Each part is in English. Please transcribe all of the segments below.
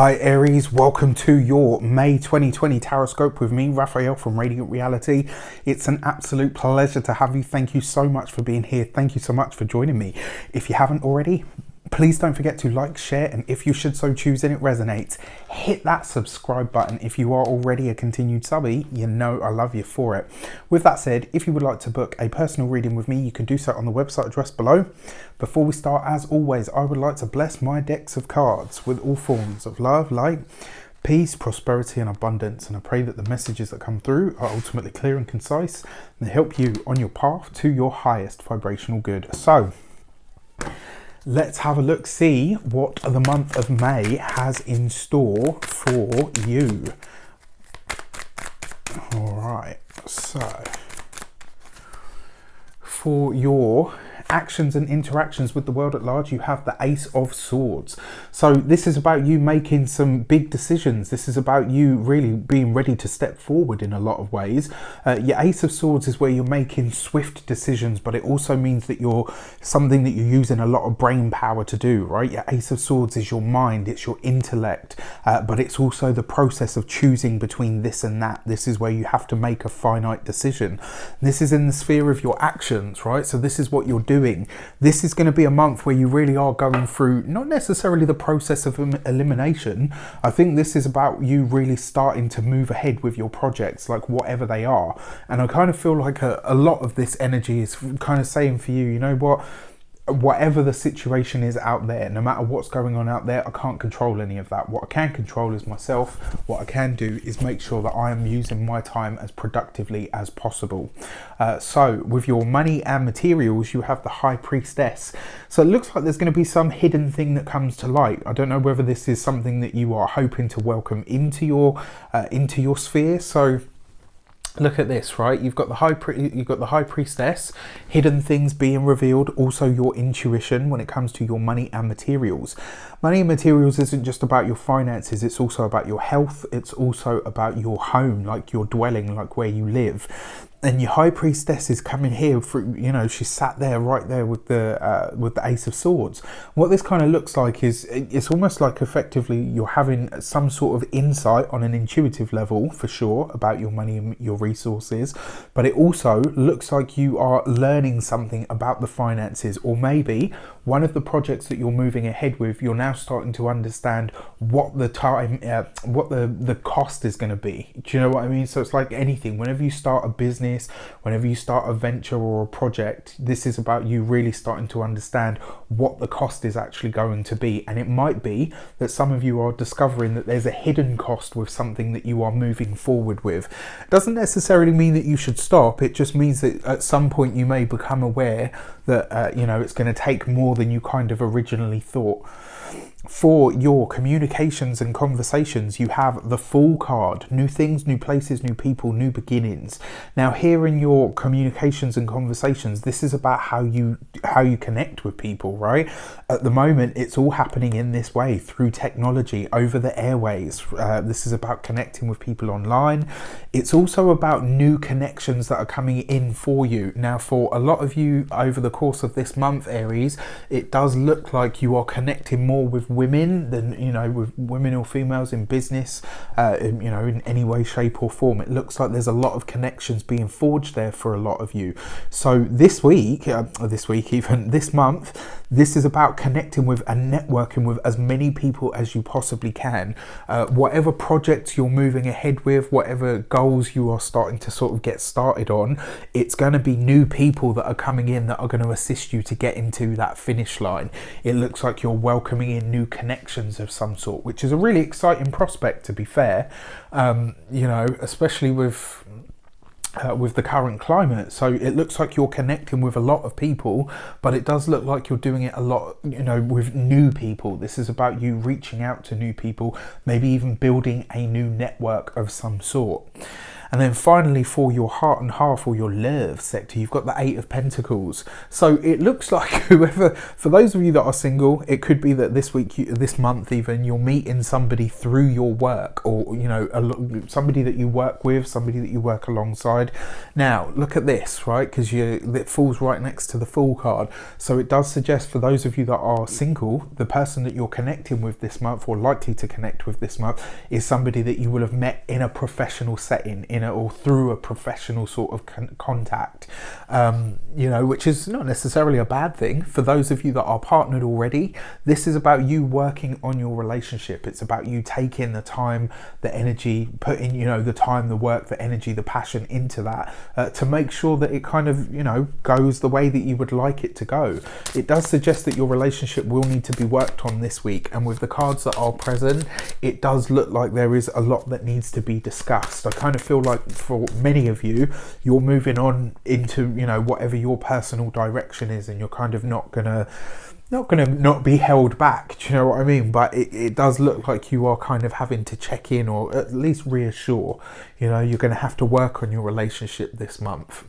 Hi Aries, welcome to your May 2020 Taroscope with me, Raphael from Radiant Reality. It's an absolute pleasure to have you. Thank you so much for being here. Thank you so much for joining me. If you haven't already, please don't forget to like, share, and if you should so choose and it resonates, hit that subscribe button. If you are already a continued subby, you know I love you for it. With that said, if you would like to book a personal reading with me, you can do so on the website address below. Before we start, as always, I would like to bless my decks of cards with all forms of love, light, peace, prosperity, and abundance. And I pray that the messages that come through are ultimately clear and concise and help you on your path to your highest vibrational good. So, let's have a look, see what the month of May has in store for you. All right, so for your actions and interactions with the world at large, you have the Ace of Swords. So this is about you making some big decisions. This is about you really being ready to step forward in a lot of ways. Your Ace of Swords is where you're making swift decisions, but it also means that you're something that you're using a lot of brain power to do, right? Your Ace of Swords is your mind, it's your intellect, but it's also the process of choosing between this and that. This is where you have to make a finite decision. This is in the sphere of your actions, right? So this is what you're doing. This is going to be a month where you really are going through not necessarily the process of elimination. I think this is about you really starting to move ahead with your projects, like whatever they are. And I kind of feel like a lot of this energy is kind of saying for you, you know what? Whatever the situation is out there, no matter what's going on out there, I can't control any of that. What I can control is myself. What I can do is make sure that I am using my time as productively as possible. So with your money and materials, you have the High Priestess. So it looks like there's going to be some hidden thing that comes to light. I don't know whether this is something that you are hoping to welcome into your sphere. So look at this, right? You've got the High Priestess, hidden things being revealed, also your intuition when it comes to your money and materials. Money and materials isn't just about your finances, it's also about your health, it's also about your home, like your dwelling, like where you live. And your High Priestess is coming here for, you know, she's sat there right there with the Ace of Swords. What this kind of looks like is it's almost like effectively you're having some sort of insight on an intuitive level for sure about your money and your resources, but it also looks like you are learning something about the finances, or maybe one of the projects that you're moving ahead with, you're now starting to understand what the the cost is going to be. Do you know what I mean? So it's like anything, whenever you start a business, whenever you start a venture or a project, this is about you really starting to understand what the cost is actually going to be. And it might be that some of you are discovering that there's a hidden cost with something that you are moving forward with. It doesn't necessarily mean that you should stop. It just means that at some point you may become aware that you know, it's going to take more than you kind of originally thought. For your communications and conversations, you have the Fool card. New things, new places, new people, new beginnings. Now here in your communications and conversations, this is about how you connect with people, right? At the moment, it's all happening in this way through technology, over the airways. This is about connecting with people online. It's also about new connections that are coming in for you. Now, for a lot of you over the course of this month, Aries, it does look like you are connecting more with women than, you know, with women or females in business, you know, in any way, shape or form. It looks like there's a lot of connections being forged there for a lot of you. So this week, even this month, this is about connecting with and networking with as many people as you possibly can. Whatever projects you're moving ahead with, whatever goals you are starting to sort of get started on, it's going to be new people that are coming in that are going to assist you to get into that finish line. It looks like you're welcoming in new connections of some sort, which is a really exciting prospect, to be fair, you know, especially with the current climate. So it looks like you're connecting with a lot of people, but it does look like you're doing it a lot, you know, with new people. This is about you reaching out to new people, maybe even building a new network of some sort. And then finally, for your heart and half, or your love sector, you've got the Eight of Pentacles. So it looks like whoever, for those of you that are single, it could be that this week, this month even, you're meeting somebody through your work, or, you know, somebody that you work with, somebody that you work alongside. Now, look at this, right? Because it falls right next to the Fool card. So it does suggest, for those of you that are single, the person that you're connecting with this month, or likely to connect with this month, is somebody that you will have met in a professional setting, or through a professional sort of contact, you know, which is not necessarily a bad thing. For those of you that are partnered already, this is about you working on your relationship. It's about you taking the time, the energy, putting, you know, the time, the work, the energy, the passion into that, to make sure that it kind of, you know, goes the way that you would like it to go. It does suggest that your relationship will need to be worked on this week, and with the cards that are present, it does look like there is a lot that needs to be discussed. I kind of feel like for many of you, you're moving on into, you know, whatever your personal direction is, and you're kind of not gonna be held back. Do you know what I mean? But it does look like you are kind of having to check in, or at least reassure. You know, you're going to have to work on your relationship this month.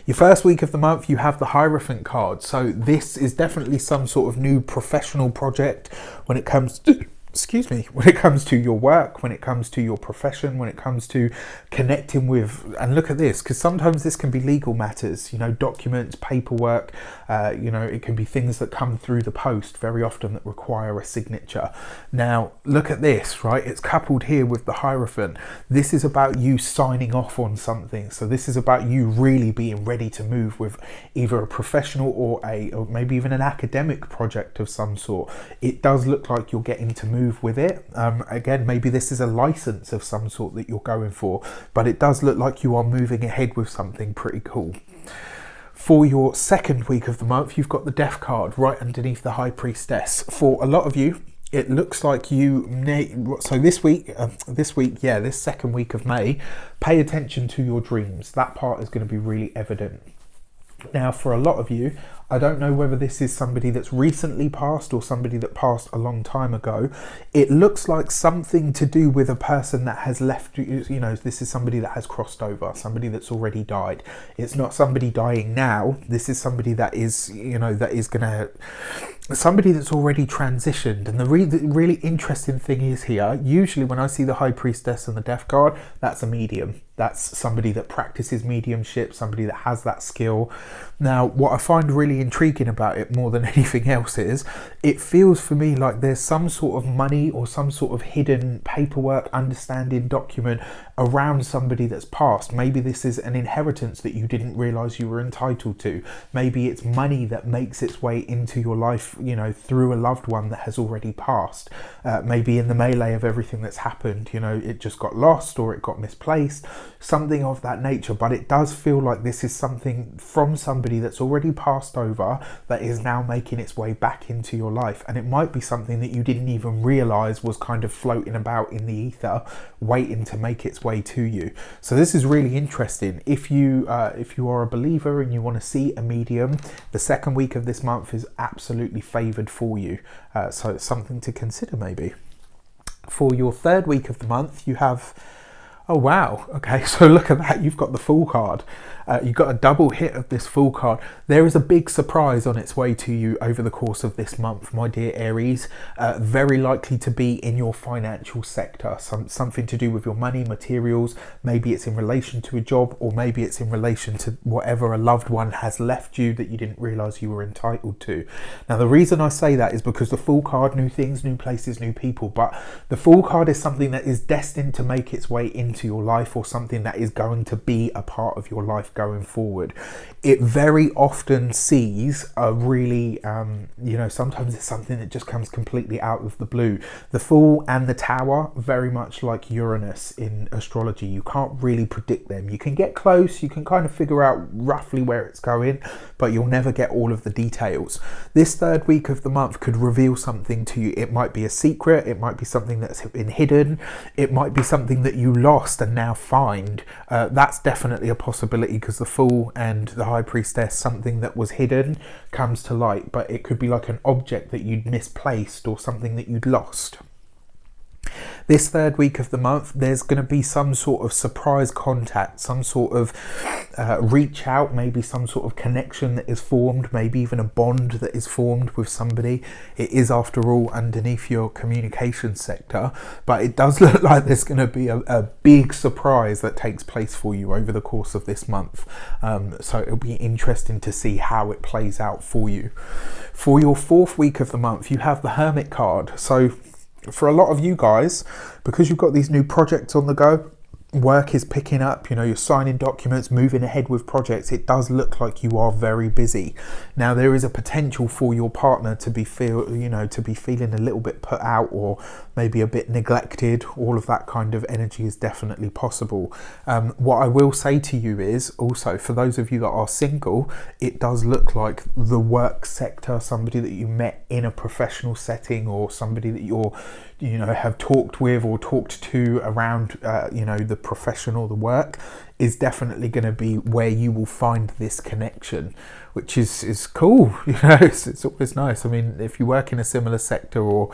Your first week of the month, you have the Hierophant card. So this is definitely some sort of new professional project when it comes to, excuse me, when it comes to your work, when it comes to your profession, when it comes to connecting with, and look at this, because sometimes this can be legal matters, you know, documents, paperwork, you know, it can be things that come through the post very often that require a signature. Now, look at this, right? It's coupled here with the Hierophant. This is about you signing off on something. So this is about you really being ready to move with either a professional or maybe even an academic project of some sort. It does look like you're getting to move with it. Again, maybe this is a license of some sort that you're going for, but it does look like you are moving ahead with something pretty cool. For your second week of the month, you've got the Death card right underneath the High Priestess. For a lot of you, it looks like so this second week of May, pay attention to your dreams. That part is going to be really evident. Now, for a lot of you, I don't know whether this is somebody that's recently passed or somebody that passed a long time ago. It looks like something to do with a person that has left, you know, this is somebody that has crossed over, somebody that's already died. It's not somebody dying now. This is somebody that is, you know, somebody that's already transitioned. And the really interesting thing is here, usually when I see the High Priestess and the Death card, that's a medium. That's somebody that practices mediumship, somebody that has that skill. Now, what I find really intriguing about it more than anything else is, it feels for me like there's some sort of money or some sort of hidden paperwork, understanding, document around somebody that's passed. Maybe this is an inheritance that you didn't realize you were entitled to. Maybe it's money that makes its way into your life, you know, through a loved one that has already passed. Maybe in the melee of everything that's happened, you know, it just got lost or it got misplaced, something of that nature. But it does feel like this is something from somebody that's already passed over that is now making its way back into your life. And it might be something that you didn't even realize was kind of floating about in the ether, waiting to make its way to you. So this is really interesting. If you are a believer and you want to see a medium, the second week of this month is absolutely favored for you. So it's something to consider maybe. For your third week of the month, you have, oh wow, okay, so look at that, you've got the Fool card. You've got a double hit of this Fool card. There is a big surprise on its way to you over the course of this month, my dear Aries. Very likely to be in your financial sector, something to do with your money, materials. Maybe it's in relation to a job, or maybe it's in relation to whatever a loved one has left you that you didn't realize you were entitled to. Now, the reason I say that is because the Fool card, new things, new places, new people, but the Fool card is something that is destined to make its way into your life, or something that is going to be a part of your life going forward. It very often sees a really, you know, sometimes it's something that just comes completely out of the blue. The Fool and the Tower, very much like Uranus in astrology. You can't really predict them. You can get close, you can kind of figure out roughly where it's going, but you'll never get all of the details. This third week of the month could reveal something to you. It might be a secret, it might be something that's been hidden, it might be something that you lost and now find. That's definitely a possibility, because the Fool and the High Priestess, something that was hidden comes to light, but it could be like an object that you'd misplaced or something that you'd lost. This third week of the month, there's going to be some sort of surprise contact, some sort of reach out, maybe some sort of connection that is formed, maybe even a bond that is formed with somebody. It is, after all, underneath your communication sector, but it does look like there's going to be a big surprise that takes place for you over the course of this month. So it'll be interesting to see how it plays out for you. For your fourth week of the month, you have the Hermit card. So for a lot of you guys, because you've got these new projects on the go, work is picking up, you know, you're signing documents, moving ahead with projects, it does look like you are very busy. Now there is a potential for your partner to be feeling a little bit put out, or maybe a bit neglected. All of that kind of energy is definitely possible. What I will say to you is also, for those of you that are single, it does look like the work sector, somebody that you met in a professional setting, or somebody that you're have talked with or talked to around the profession or the work, is definitely going to be where you will find this connection, which is cool. It's always nice. I mean, if you work in a similar sector or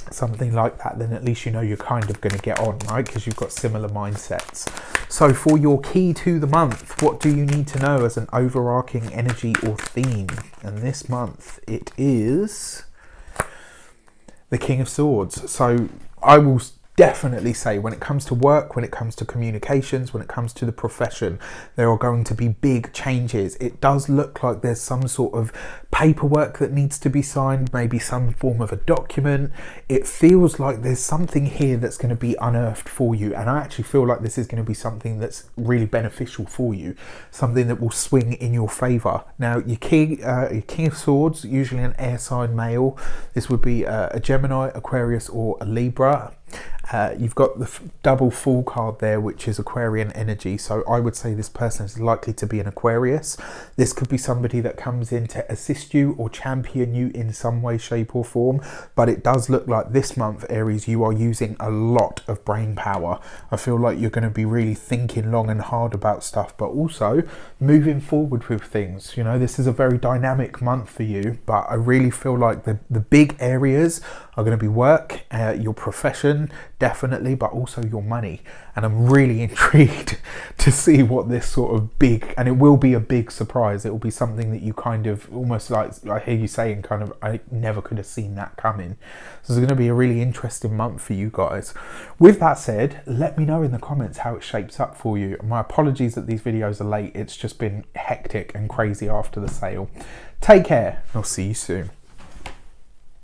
something like that, then at least you're kind of going to get on, right? Because you've got similar mindsets. So for your key to the month, what do you need to know as an overarching energy or theme? And this month it is the King of Swords. So I will definitely say, when it comes to work, when it comes to communications, when it comes to the profession, there are going to be big changes. It does look like there's some sort of paperwork that needs to be signed, maybe some form of a document. It feels like there's something here that's going to be unearthed for you, and I actually feel like this is going to be something that's really beneficial for you, something that will swing in your favor. Now your King of Swords, usually an air sign male. This would be a Gemini, Aquarius, or a Libra. You've got the double Fool card there, which is Aquarian energy. So I would say this person is likely to be an Aquarius. This could be somebody that comes in to assist you or champion you in some way, shape or form. But it does look like this month, Aries, you are using a lot of brain power. I feel like you're going to be really thinking long and hard about stuff, but also moving forward with things. This is a very dynamic month for you, but I really feel like the big areas are going to be work, your profession, definitely, but also your money. And I'm really intrigued to see what this sort of big, and it will be a big surprise. It will be something that you kind of almost like, I hear you saying kind of, I never could have seen that coming. So it's going to be a really interesting month for you guys. With that said, let me know in the comments how it shapes up for you. My apologies that these videos are late. It's just been hectic and crazy after the sale. Take care. I'll see you soon.